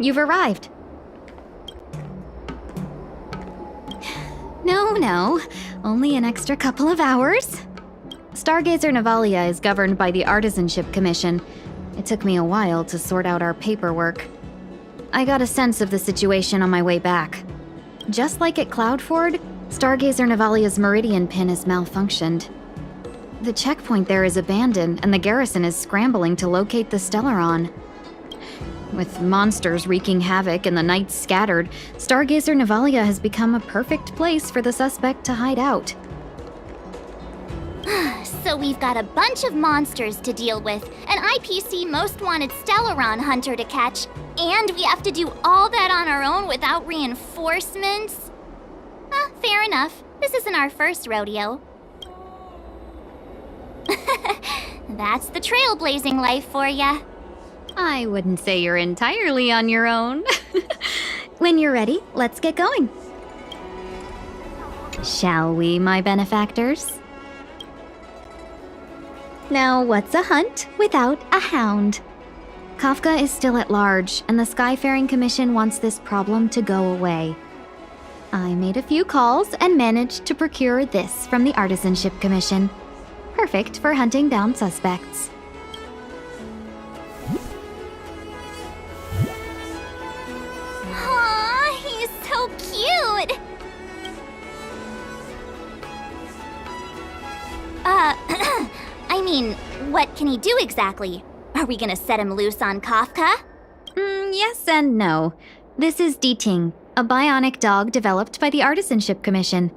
you've arrived. No, only an extra couple of hours. Stargazer Navalia is governed by the Artisanship Commission. It took me a while to sort out our paperwork. I got a sense of the situation on my way back. Just like at Cloudford, Stargazer Navalia's meridian pin has malfunctioned. The checkpoint there is abandoned, and the garrison is scrambling to locate the Stellaron. With monsters wreaking havoc and the knights scattered, Stargazer Navalia has become a perfect place for the suspect to hide out. So we've got a bunch of monsters to deal with, an IPC most wanted Stellaron hunter to catch, and we have to do all that on our own without reinforcements? Fair enough. This isn't our first rodeo. That's the trailblazing life for ya. I wouldn't say you're entirely on your own. When you're ready, let's get going. Shall we, my benefactors? Now, what's a hunt without a hound? Kafka is still at large, and the Skyfaring Commission wants this problem to go away. I made a few calls and managed to procure this from the Artisanship Commission. Perfect for hunting down suspects. Aw, he's so cute! I mean, what can he do exactly? Are we gonna set him loose on Kafka? Yes and no. This is Deeting, a bionic dog developed by the Artisanship Commission.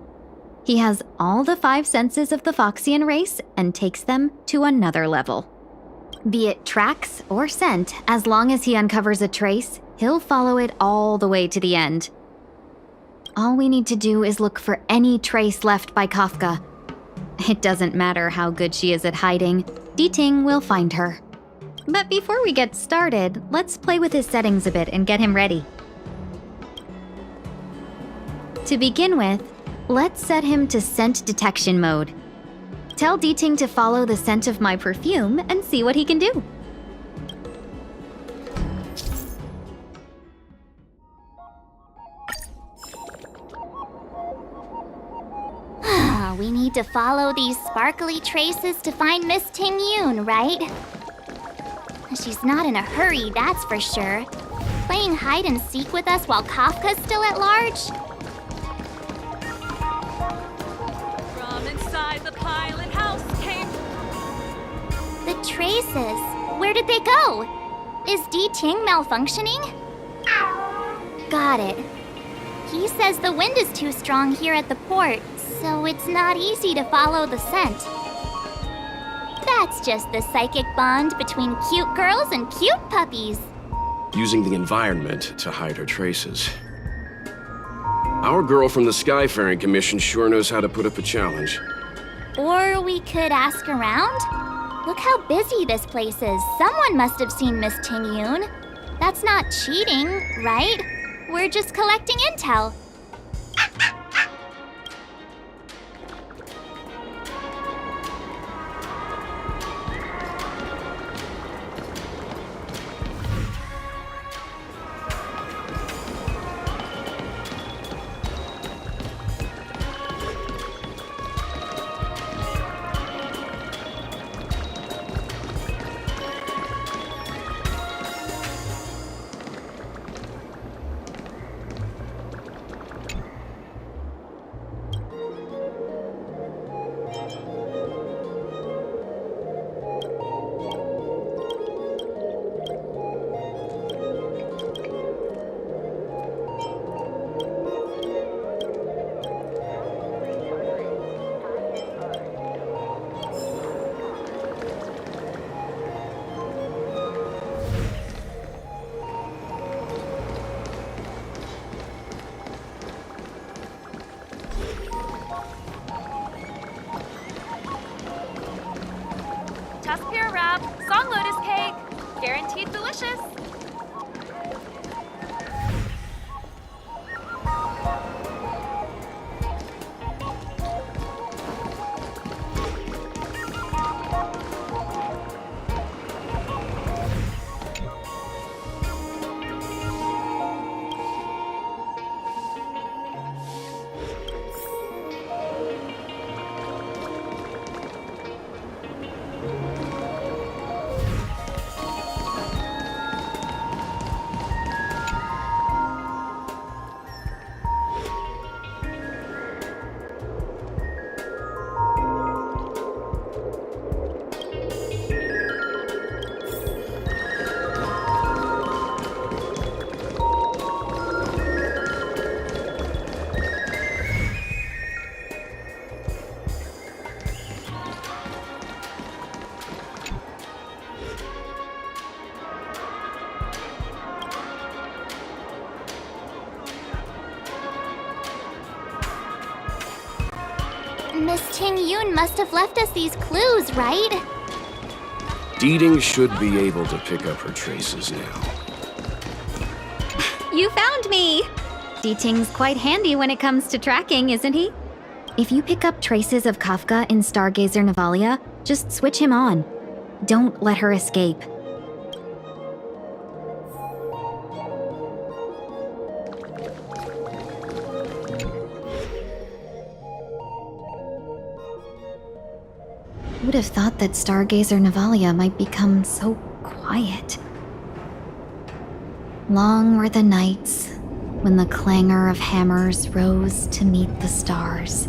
He has all the 5 senses of the Foxian race and takes them to another level. Be it tracks or scent, as long as he uncovers a trace, he'll follow it all the way to the end. All we need to do is look for any trace left by Kafka. It doesn't matter how good she is at hiding, Deeting will find her. But before we get started, let's play with his settings a bit and get him ready. To begin with, let's set him to scent detection mode. Tell Deeting to follow the scent of my perfume and see what he can do. We need to follow these sparkly traces to find Miss Ting Yoon, right? She's not in a hurry, that's for sure. Playing hide and seek with us while Kafka's still at large? From inside the pilot house came... The traces. Where did they go? Is Deeting malfunctioning? Got it. He says the wind is too strong here at the port, so it's not easy to follow the scent. That's just the psychic bond between cute girls and cute puppies. Using the environment to hide her traces. Our girl from the Skyfaring Commission sure knows how to put up a challenge. Or we could ask around? Look how busy this place is. Someone must have seen Miss Ting Yoon. That's not cheating, right? We're just collecting intel. Tuskpear wrap, song lotus cake, guaranteed delicious. Ting-Yun must have left us these clues, right? Deeding should be able to pick up her traces now. You found me! Deeting's quite handy when it comes to tracking, isn't he? If you pick up traces of Kafka in Stargazer Navalia, just switch him on. Don't let her escape. Would have thought that Stargazer Navalia might become so quiet. Long were the nights when the clangor of hammers rose to meet the stars.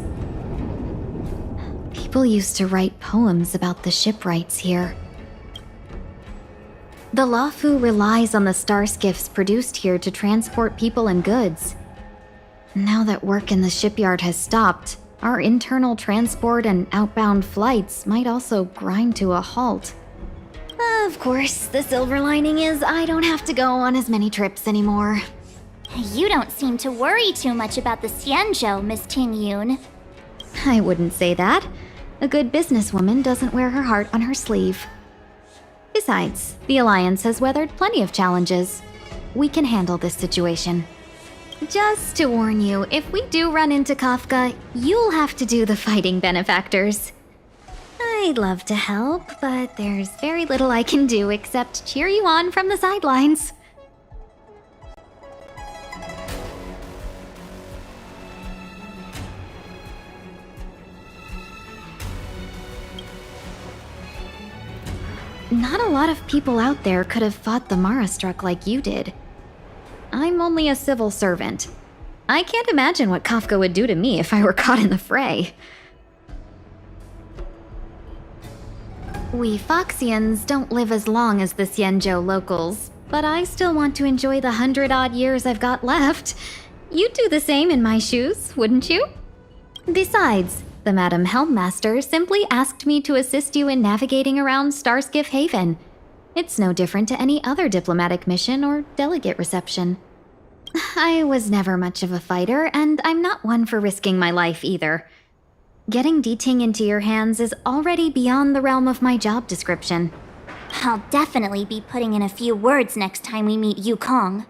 People used to write poems about the shipwrights here. The Lafu relies on the star skiffs produced here to transport people and goods. Now that work in the shipyard has stopped, our internal transport and outbound flights might also grind to a halt. Of course, the silver lining is I don't have to go on as many trips anymore. You don't seem to worry too much about the Xianzhou, Miss Ting-Yun. I wouldn't say that. A good businesswoman doesn't wear her heart on her sleeve. Besides, the Alliance has weathered plenty of challenges. We can handle this situation. Just to warn you, if we do run into Kafka, you'll have to do the fighting benefactors. I'd love to help, but there's very little I can do except cheer you on from the sidelines. Not a lot of people out there could have fought the Marastruck like you did. I'm only a civil servant. I can't imagine what Kafka would do to me if I were caught in the fray. We Foxians don't live as long as the Xianzhou locals, but I still want to enjoy the 100-odd years I've got left. You'd do the same in my shoes, wouldn't you? Besides, the Madam Helmmaster simply asked me to assist you in navigating around Starskiff Haven. It's no different to any other diplomatic mission or delegate reception. I was never much of a fighter, and I'm not one for risking my life either. Getting Deeting into your hands is already beyond the realm of my job description. I'll definitely be putting in a few words next time we meet Yukong.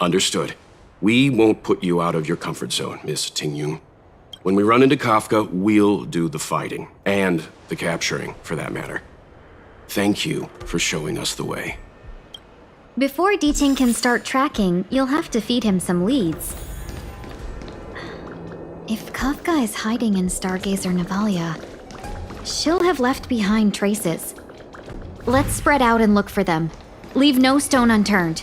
Understood. We won't put you out of your comfort zone, Miss Ting-Yun. When we run into Kafka, we'll do the fighting. And the capturing, for that matter. Thank you for showing us the way. Before Deeting can start tracking, you'll have to feed him some leads. If Kafka is hiding in Stargazer Navalia, she'll have left behind traces. Let's spread out and look for them. Leave no stone unturned.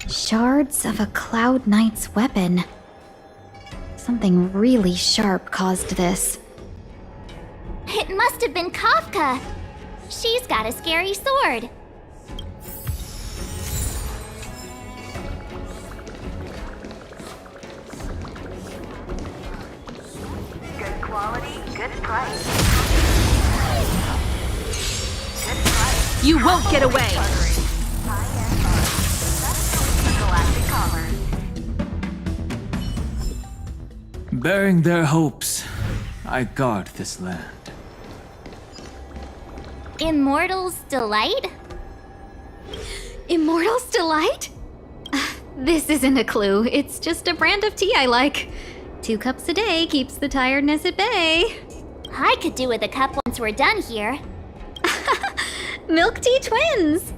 Shards of a Cloud Knight's weapon. Something really sharp caused this. It must have been Kafka. She's got a scary sword. Good quality, good price. Good price. You won't get away! High-end galactic commerce. Bearing their hopes, I guard this land. Immortal's Delight? Immortal's Delight? This isn't a clue. It's just a brand of tea I like. 2 cups a day keeps the tiredness at bay. I could do with a cup once we're done here. Milk tea twins!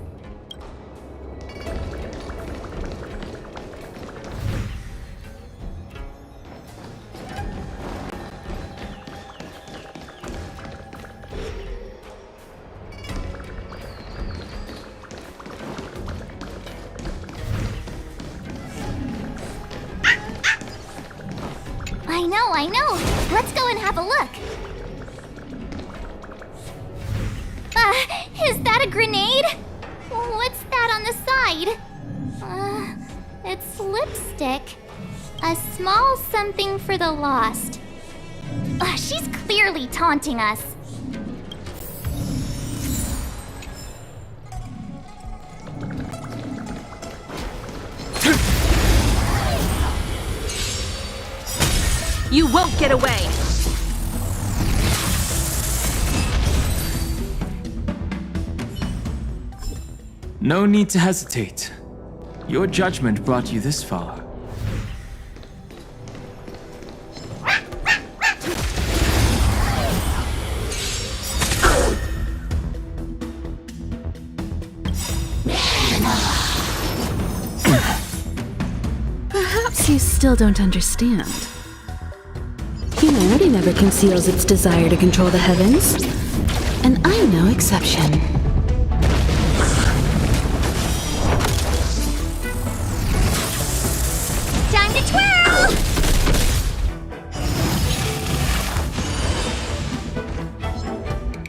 I know. Let's go and have a look. Is that a grenade? What's that on the side? It's lipstick. A small something for the lost. She's clearly taunting us. You won't get away! No need to hesitate. Your judgment brought you this far. Perhaps you still don't understand. Humanity never conceals its desire to control the heavens, and I'm no exception. Time to twirl!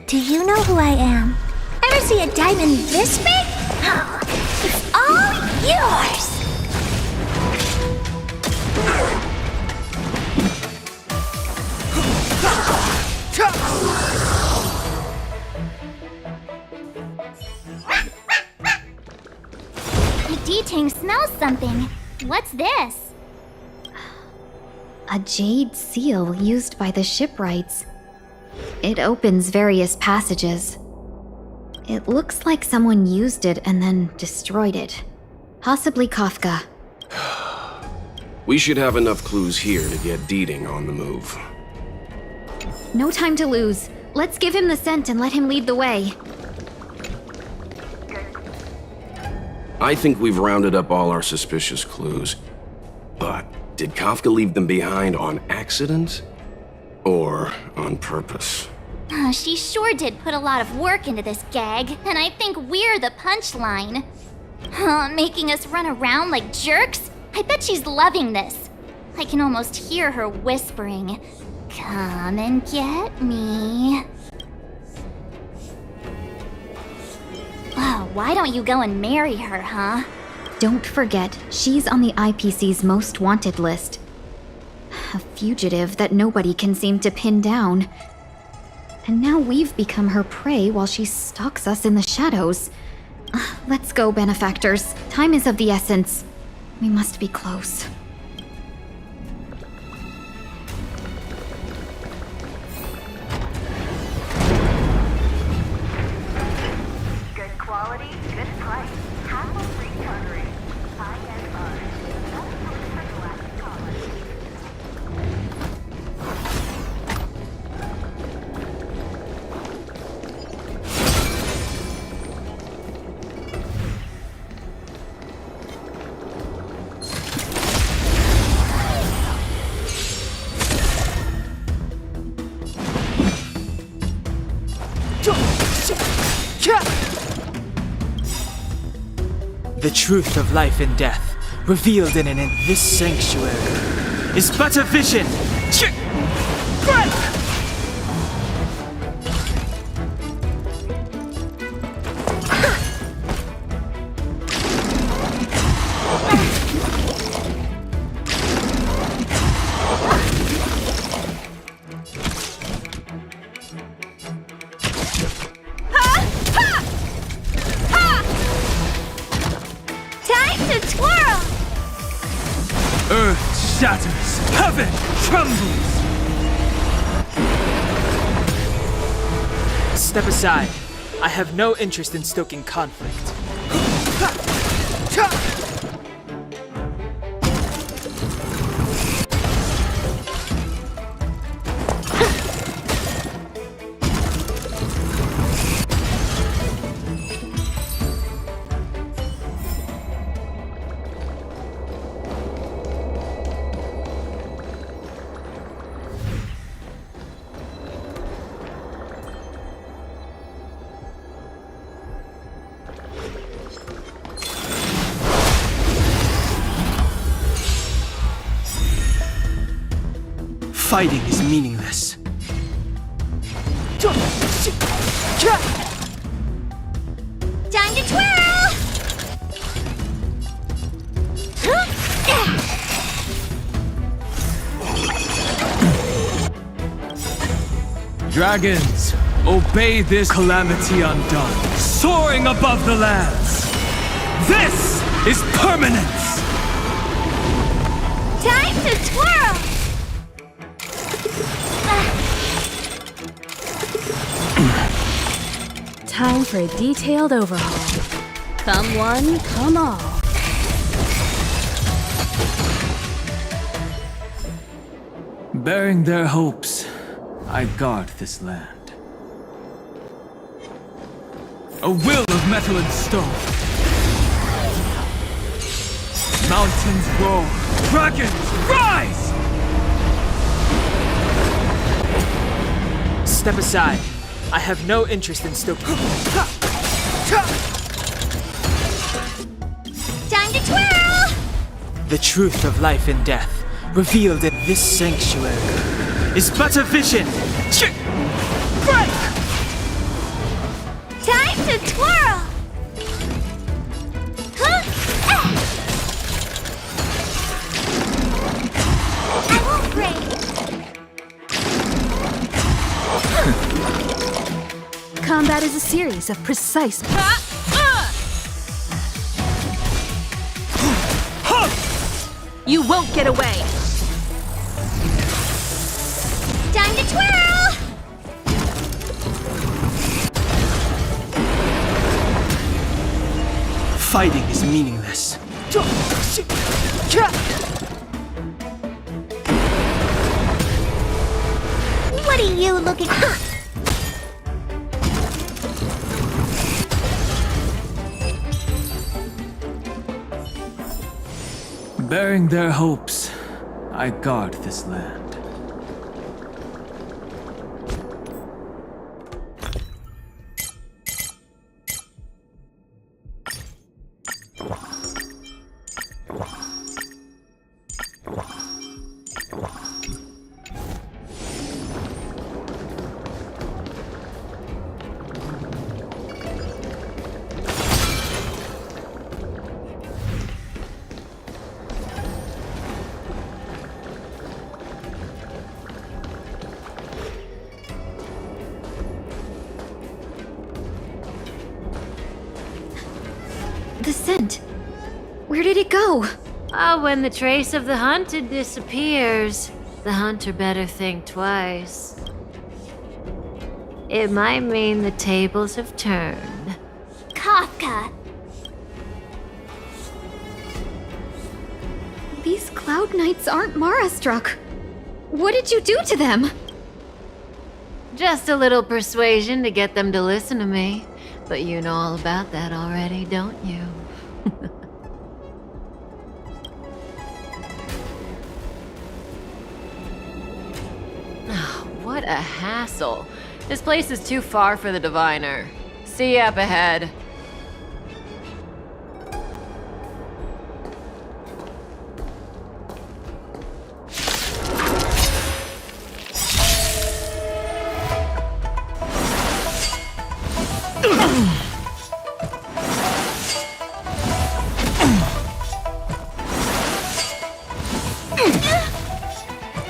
Do you know who I am? Ever see a diamond this big? Oh, it's all yours! D-Ting smells something. What's this? A jade seal used by the shipwrights. It opens various passages. It looks like someone used it and then destroyed it. Possibly Kafka. We should have enough clues here to get Deeding on the move. No time to lose. Let's give him the scent and let him lead the way. I think we've rounded up all our suspicious clues. But did Kafka leave them behind on accident? Or on purpose? She sure did put a lot of work into this gag, and I think we're the punchline. Making us run around like jerks? I bet she's loving this. I can almost hear her whispering, "Come and get me." Wow, why don't you go and marry her, huh? Don't forget, she's on the IPC's most wanted list. A fugitive that nobody can seem to pin down. And now we've become her prey while she stalks us in the shadows. Let's go, benefactors. Time is of the essence. We must be close. Good quality, good price. Hassle-free covering. High-end art. Personalized colors. The truth of life and death, revealed in this sanctuary, is but a vision. Time to twirl! Earth shatters, heaven trembles. Step aside. I have no interest in stoking conflict. Fighting is meaningless. Time to twirl! Dragons, obey this calamity undone, soaring above the lands. This is permanence! Time to twirl! for a detailed overhaul. Come one, come all. Bearing their hopes, I guard this land. A will of metal and stone. Mountains roar, dragons rise! Step aside. I have no interest in stoking. Time to twirl! The truth of life and death, revealed in this sanctuary, is but a vision. Break! Time to twirl! Huh? I won't break. Combat is a series of precise. You won't get away! Time to twirl! Fighting is meaningless. What are you looking at? Bearing their hopes, I guard this land. The scent. Where did it go? When the trace of the hunted disappears, the hunter better think twice. It might mean the tables have turned. Kafka. These Cloud Knights aren't Mara-struck. What did you do to them? Just a little persuasion to get them to listen to me. But you know all about that already, don't you? What a hassle. This place is too far for the diviner. See you up ahead.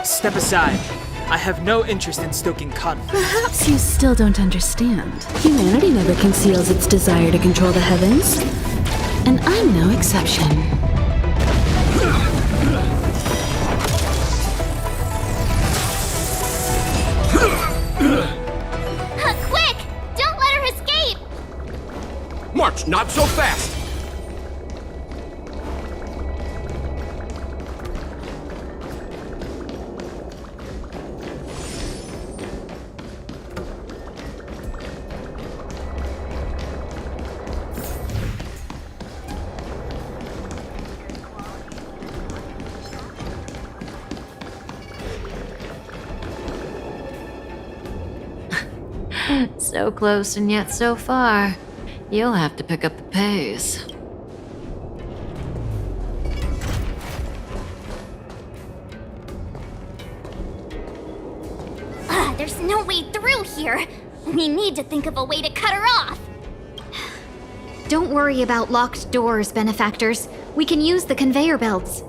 Step aside. I have no interest in stoking conflict. Perhaps you still don't understand. Humanity never conceals its desire to control the heavens. And I'm no exception. Quick! Don't let her escape! March, not so fast! So close and yet so far. You'll have to pick up the pace. There's no way through here. We need to think of a way to cut her off. Don't worry about locked doors, benefactors. We can use the conveyor belts.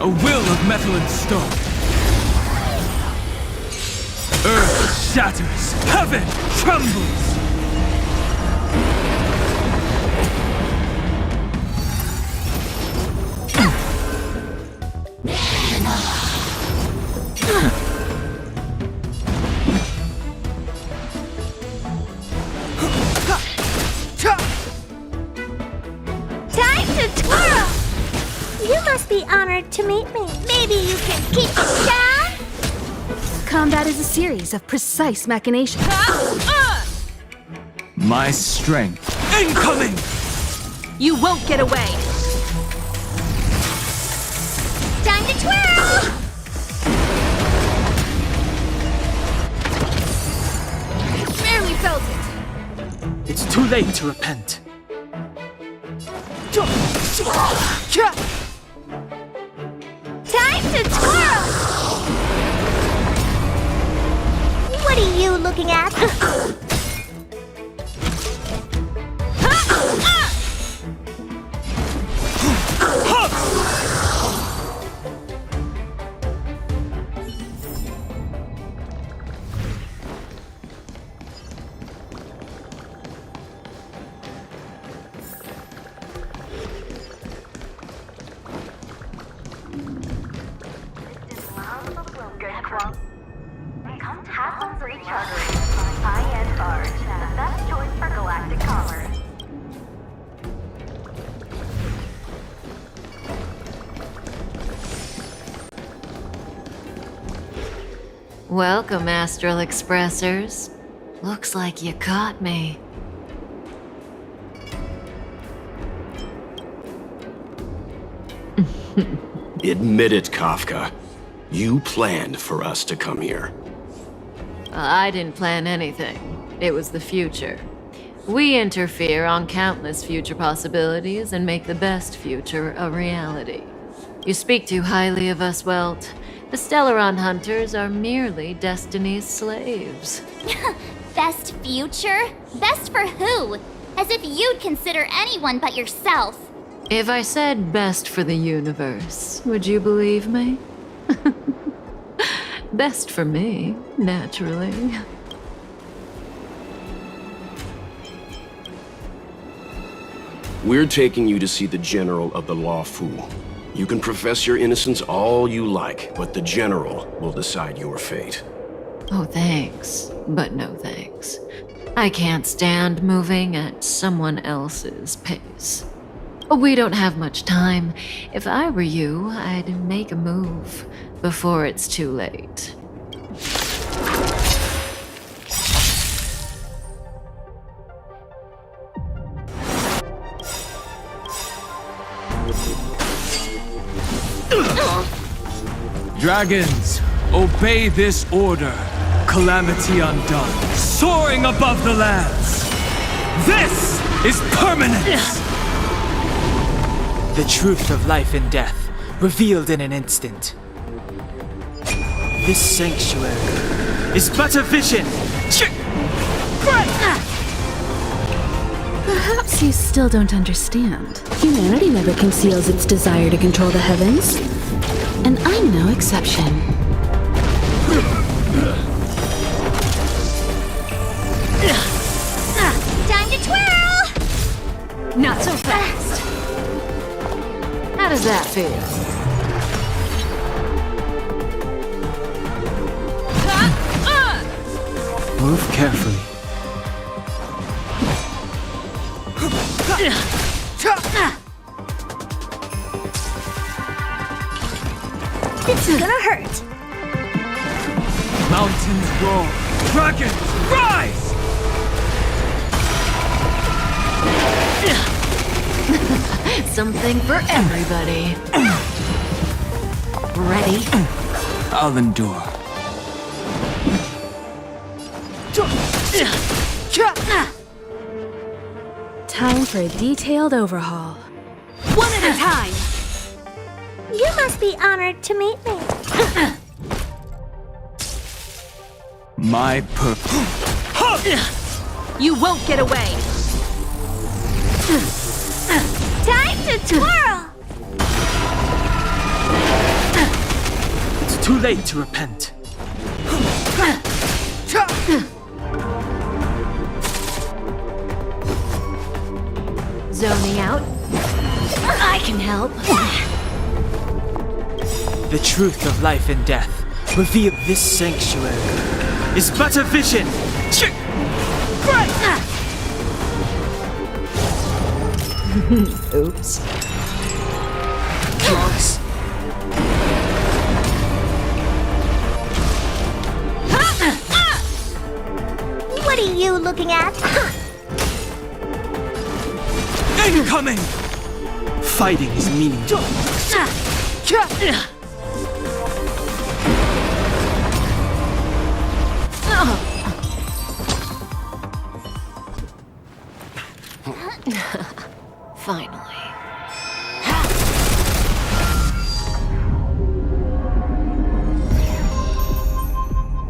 A will of metal and stone. Earth shatters, heaven trembles. Time to twirl! You must be honored to meet me. Maybe you can keep it down? Combat is a series of precise machinations. My strength incoming! You won't get away! Time to twirl! Barely felt it! It's too late to repent. Time to twirl! What are you looking at? Good quality. Come hassle-free chartering. High-end art. The best choice for galactic commerce. Welcome, Astral Expressors. Looks like you caught me. Admit it, Kafka. You planned for us to come here. I didn't plan anything. It was the future. We interfere on countless future possibilities and make the best future a reality. You speak too highly of us, Welt. The Stellaron Hunters are merely Destiny's slaves. Best future? Best for who? As if you'd consider anyone but yourself. If I said best for the universe, would you believe me? Best for me, naturally. We're taking you to see the General of the Law Fu. You can profess your innocence all you like, but the General will decide your fate. Oh, thanks, but no thanks. I can't stand moving at someone else's pace. We don't have much time. If I were you, I'd make a move before it's too late. Dragons, obey this order. Calamity undone, soaring above the lands. This is permanence! The truth of life and death, revealed in an instant. This sanctuary is but a vision! Perhaps you still don't understand. Humanity never conceals its desire to control the heavens. And I'm no exception. Time to twirl! Not so fast! How does that feel? Move carefully. It's gonna hurt. Mountains roar, dragons rise! Something for everybody. Ready? I'll endure. Time for a detailed overhaul. One at a time! You must be honored to meet me. My purpose. You won't get away! Time to twirl! Too late to repent. Zoning out? I can help. The truth of life and death, revealed this sanctuary, is but a vision. Oops. Drugs. What are you looking at? Incoming! Fighting is meaningless. Finally.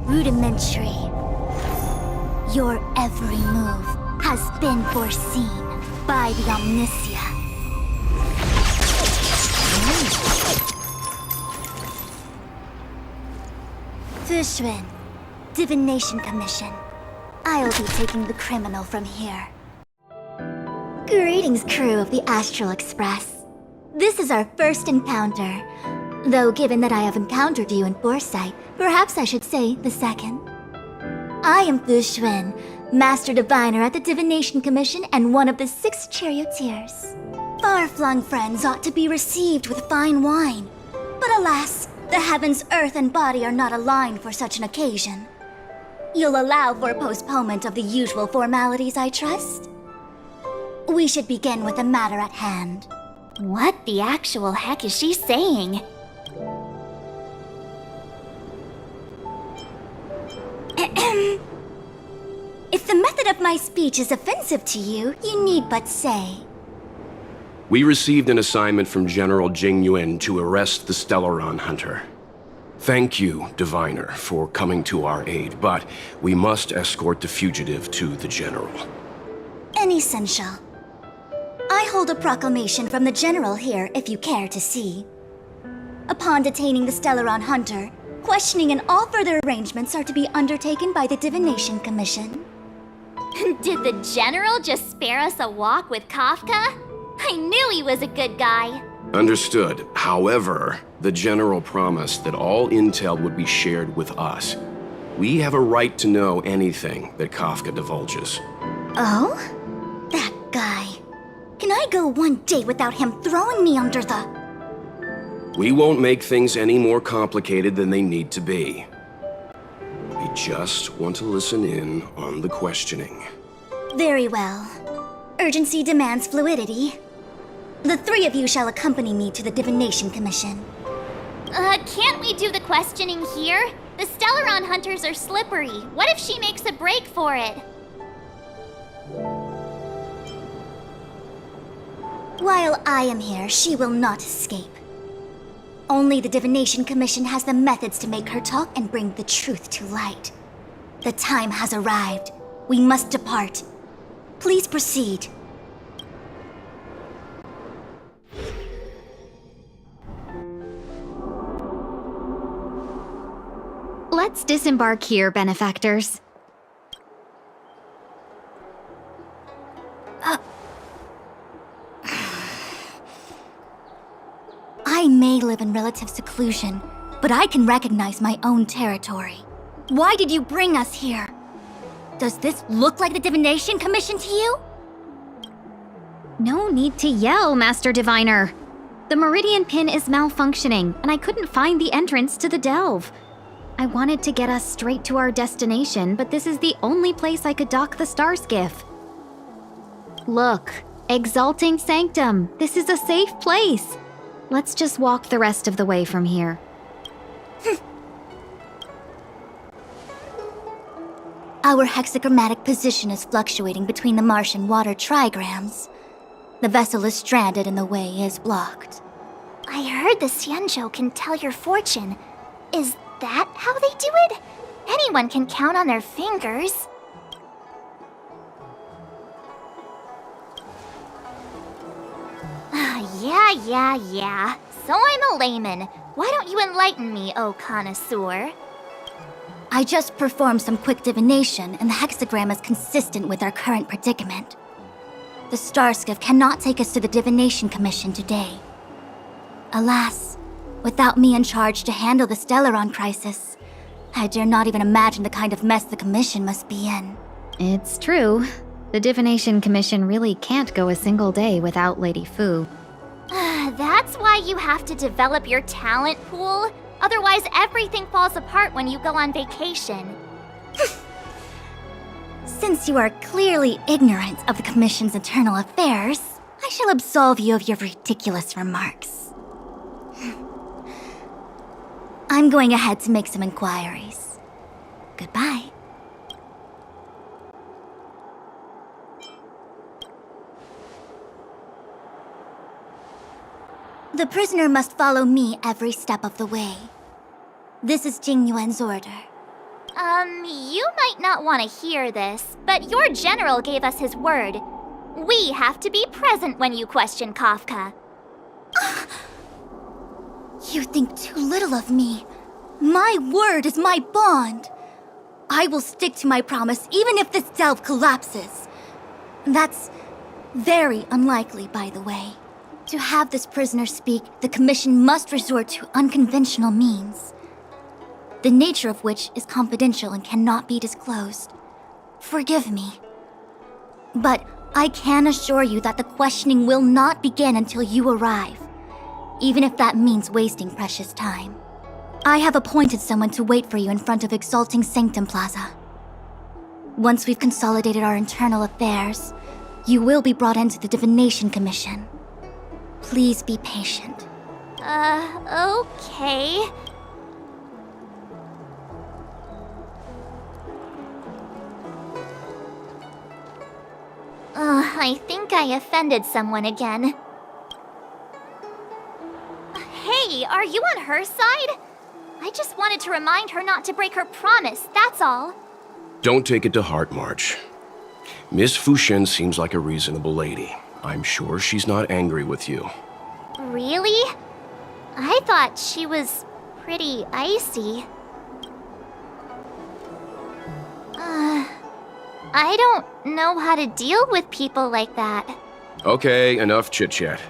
Rudimentary. Your every move has been foreseen by the Omniscia. Fushun, Divination Commission. I'll be taking the criminal from here. Greetings, crew of the Astral Express. This is our first encounter. Though given that I have encountered you in foresight, perhaps I should say the second. I am Fushun, Master Diviner at the Divination Commission and one of the 6 charioteers. Far-flung friends ought to be received with fine wine. But alas, the heavens, earth, and body are not aligned for such an occasion. You'll allow for a postponement of the usual formalities, I trust? We should begin with the matter at hand. What the actual heck is she saying? If the method of my speech is offensive to you, you need but say. We received an assignment from General Jing Yuan to arrest the Stellaron Hunter. Thank you, Diviner, for coming to our aid, but we must escort the fugitive to the General. Essential. I hold a proclamation from the General here, if you care to see. Upon detaining the Stellaron Hunter, questioning and all further arrangements are to be undertaken by the Divination Commission. Did the General just spare us a walk with Kafka? I knew he was a good guy. Understood. However, the General promised that all intel would be shared with us. We have a right to know anything that Kafka divulges. Oh? That guy. Can I go one day without him throwing me under the... We won't make things any more complicated than they need to be. We just want to listen in on the questioning. Very well. Urgency demands fluidity. The 3 of you shall accompany me to the Divination Commission. Can't we do the questioning here? The Stellaron Hunters are slippery. What if she makes a break for it? While I am here, she will not escape. Only the Divination Commission has the methods to make her talk and bring the truth to light. The time has arrived. We must depart. Please proceed. Let's disembark here, benefactors. I may live in relative seclusion, but I can recognize my own territory. Why did you bring us here? Does this look like the Divination Commission to you? No need to yell, Master Diviner. The Meridian Pin is malfunctioning, and I couldn't find the entrance to the delve. I wanted to get us straight to our destination, but this is the only place I could dock the star skiff. Look, Exalting Sanctum, this is a safe place. Let's just walk the rest of the way from here. Our hexagrammatic position is fluctuating between the marsh and water trigrams. The vessel is stranded and the way is blocked. I heard the Xianzhou can tell your fortune. Is that how they do it? Anyone can count on their fingers. Yeah. So I'm a layman. Why don't you enlighten me, oh connoisseur? I just performed some quick divination, and the hexagram is consistent with our current predicament. The Starskiff cannot take us to the Divination Commission today. Alas, without me in charge to handle the Stellaron crisis, I dare not even imagine the kind of mess the Commission must be in. It's true. The Divination Commission really can't go a single day without Lady Fu. That's why you have to develop your talent pool. Otherwise, everything falls apart when you go on vacation. Since you are clearly ignorant of the Commission's internal affairs, I shall absolve you of your ridiculous remarks. I'm going ahead to make some inquiries. Goodbye. The prisoner must follow me every step of the way. This is Jing Yuan's order. You might not want to hear this, but your general gave us his word. We have to be present when you question Kafka. You think too little of me. My word is my bond. I will stick to my promise even if this delve collapses. That's very unlikely, by the way. To have this prisoner speak, the Commission must resort to unconventional means, the nature of which is confidential and cannot be disclosed. Forgive me. But I can assure you that the questioning will not begin until you arrive, even if that means wasting precious time. I have appointed someone to wait for you in front of Exalting Sanctum Plaza. Once we've consolidated our internal affairs, you will be brought into the Divination Commission. Please be patient. Okay. I think I offended someone again. Hey, are you on her side? I just wanted to remind her not to break her promise, that's all. Don't take it to heart, March. Miss Fushen seems like a reasonable lady. I'm sure she's not angry with you. Really? I thought she was pretty icy. I don't know how to deal with people like that. Okay, enough chit-chat.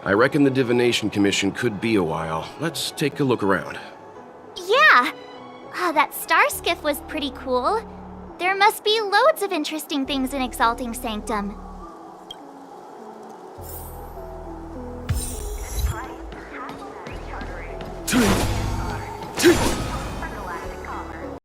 I reckon the Divination Commission could be a while. Let's take a look around. Yeah! That Starskiff was pretty cool. There must be loads of interesting things in Exalting Sanctum.